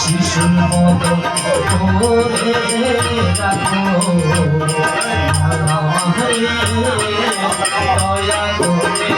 শিশুর মতন করে রাখো মায়া মারে দয়া করে শিশুর মতো করে রাখো দয়া করে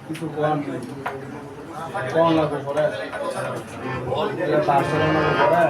কিছু কোন লাগবে পরে পার্সেল লাগবে পরে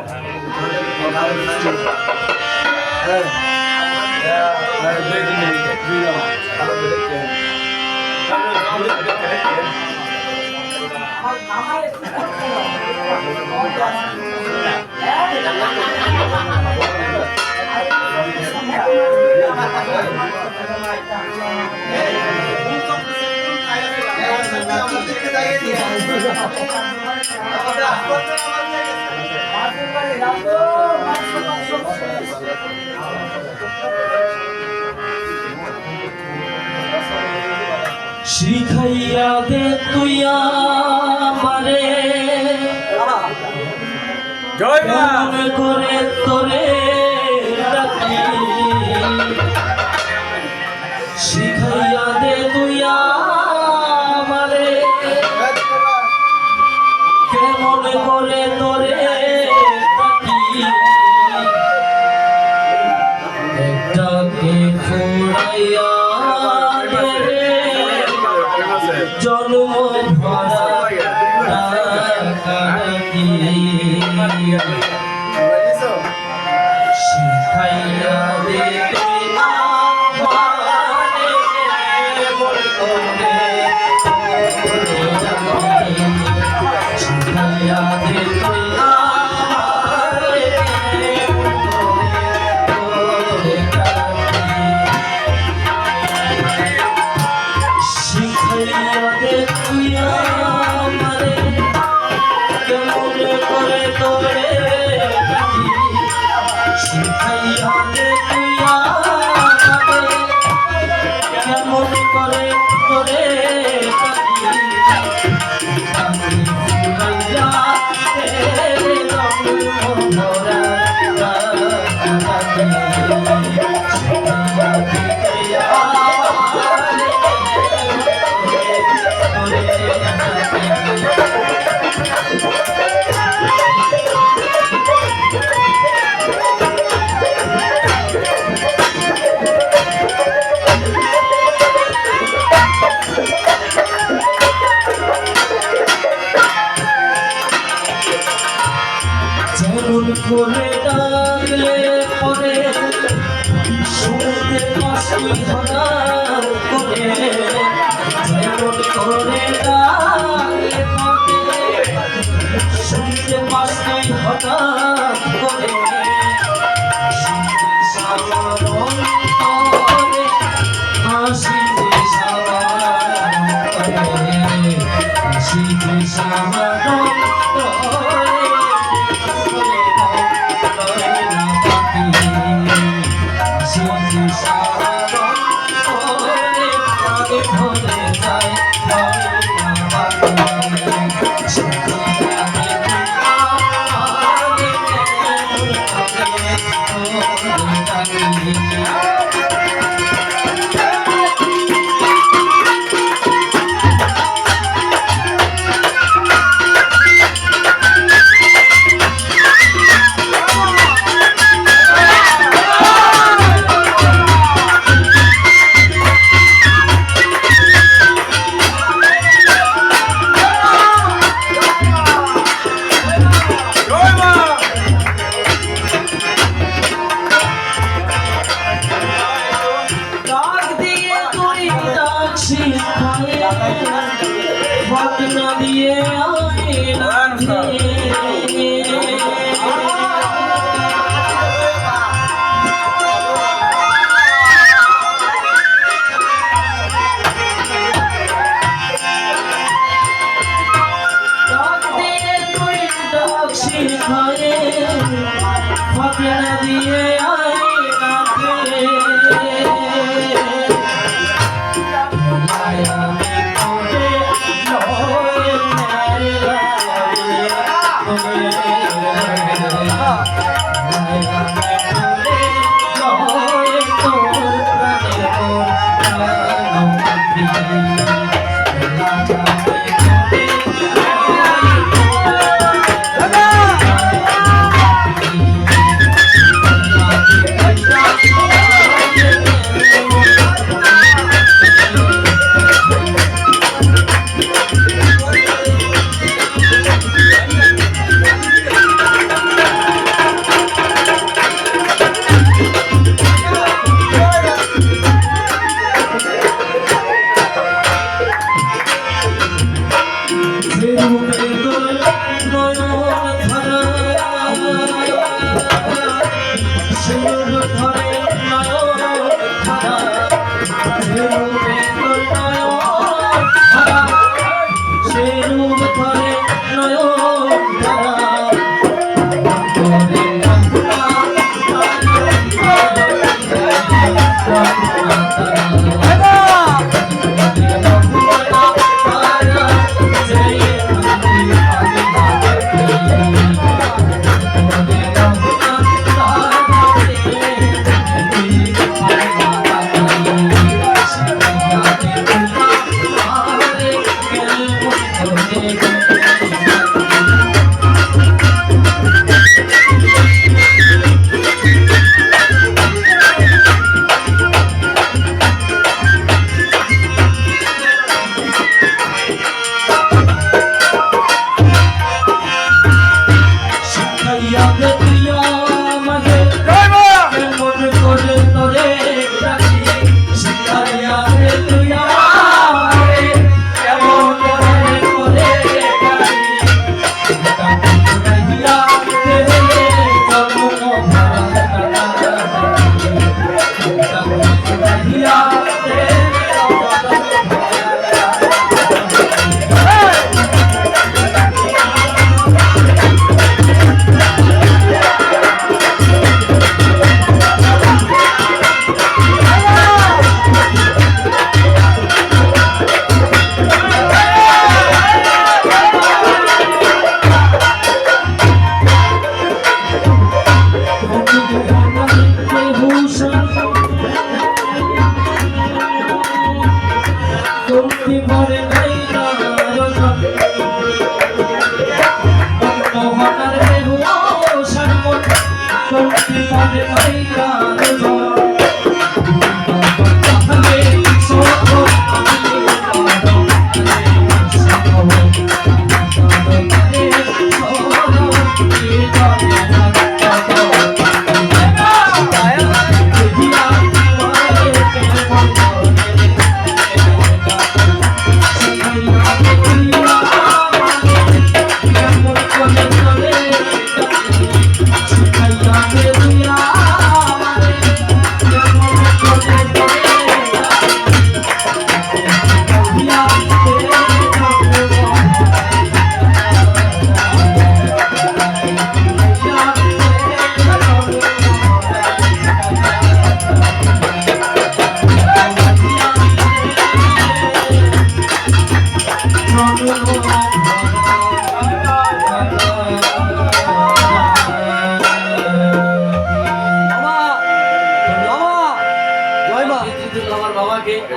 শিখাইয়া দে তুই আমারে কেমন করে তোরে রাখি শিখাইয়া দে তুই আমারে কেমন করে তোরে রাখি একটাকে ফুরাইয়া জন্ম ভরা শিখাইয়া দে তুই আমারে শিখাইয়া দে তুই আমারে শিখাইয়া দে তুই আমারে কেমন করে তোরে রাখি শিখাইয়া দে তুই আমারে কেমন করে তোরে রাখি শিখাইয়া দে জন্ম ভরা যেমন করে ডাকলে পরে শুনতে পাশি হঠাৎ করে যেমন করে ডাকলে পরে শুনতে পাশি হঠাৎ করে সাধারণ করে হাসিতে সাধারণ করে হাসিতে সাধারণ করে শিখায় ভাবনা দিয়ে শিখায় ভাবনা দিয়ে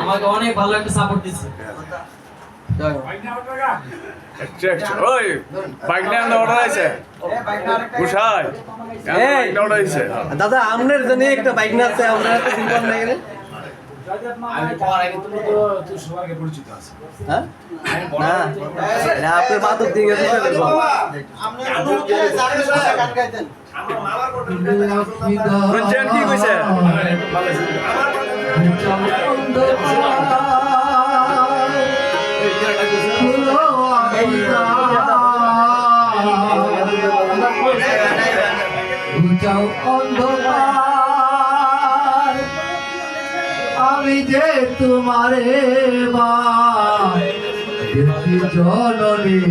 আমাকে অনেক ভালো একটা সাপোর্ট দিচ্ছে। ওই বাইক নিয়ে অর্ডার আছে বুঝাই অর্ডার আছে দাদা আপনার জন্য একটা বাইক না আছে আমরা তো দিন পর না গেলে আমি পর আগে তুমি তো তুই সবার আগে পরিচিত আছে হ্যাঁ না আপনার মাদক দিয়ে গেছে আপনি অনুমতি জানেন না গান গাইতেন আমার মামার কোটে বুঝছেন কি কইছে আমার তোমারে মা দেখি জননী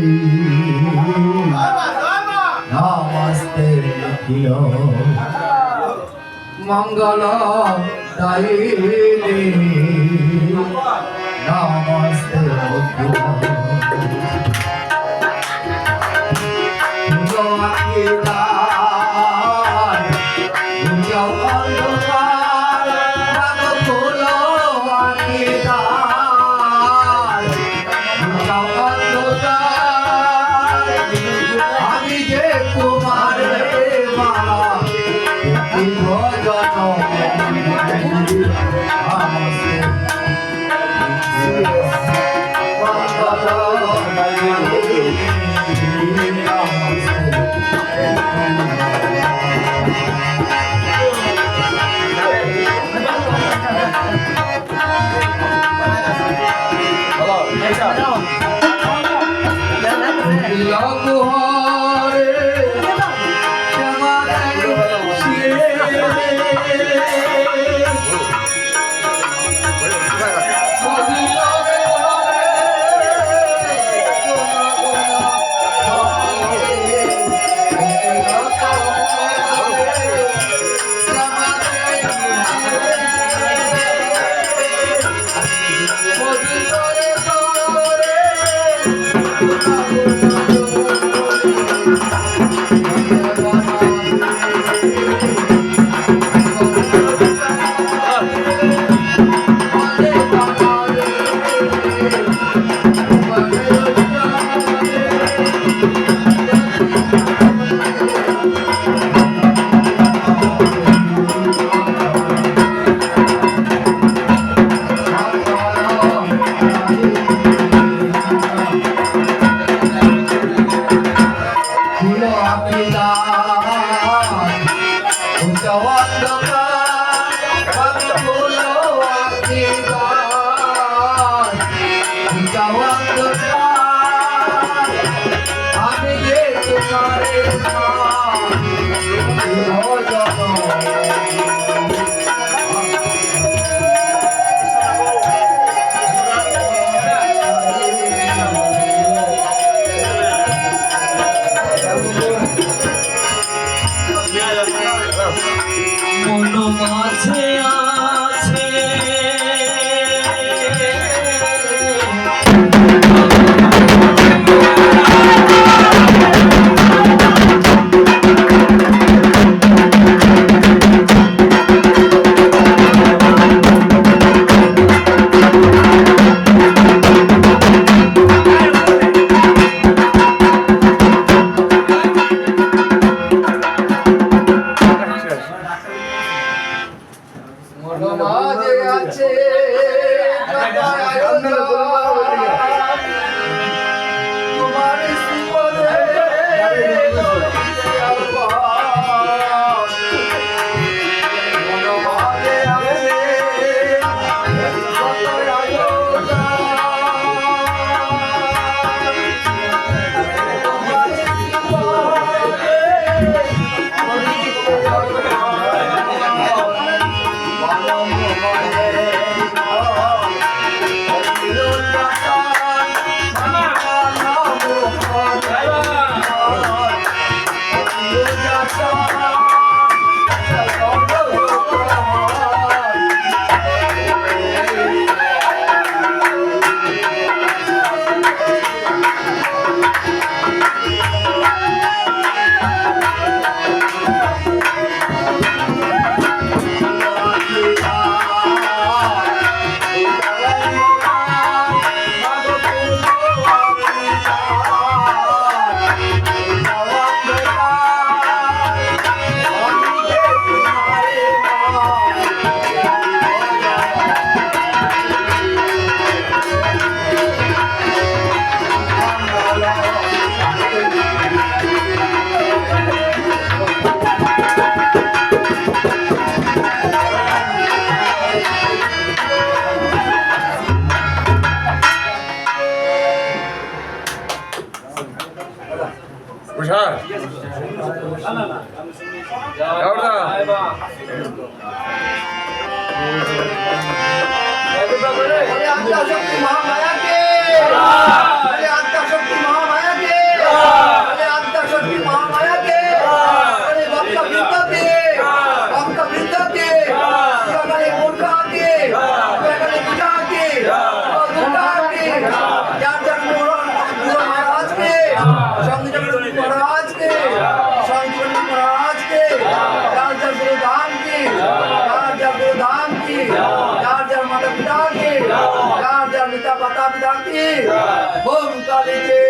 নমস্তে লিখিও মঙ্গল দায়িনী নমস্তে লিখিও আমি যে তোমার মালা মন মাঝে আছে বলে আত্মা শক্তি মহামায়া কে বলে আত্মা শক্তি মহামায়া কে বলে আত্মা শক্তি মহামায়া কে বলে ভক্ত বৃন্দ কে ভক্ত বৃন্দ কে বলে মূর্খা কে বলে পূজা কে দুর্গা কে যার যার গুরু মহারাজ কে সংগীত মহারাজ কে সংগীত মহারাজ কে যার যার গুরু ধাম কে যার যার গুরু ধাম কে যার যার মাতা পিতা কে যার যার পিতা মাতা পিতা কে ওম কালী কে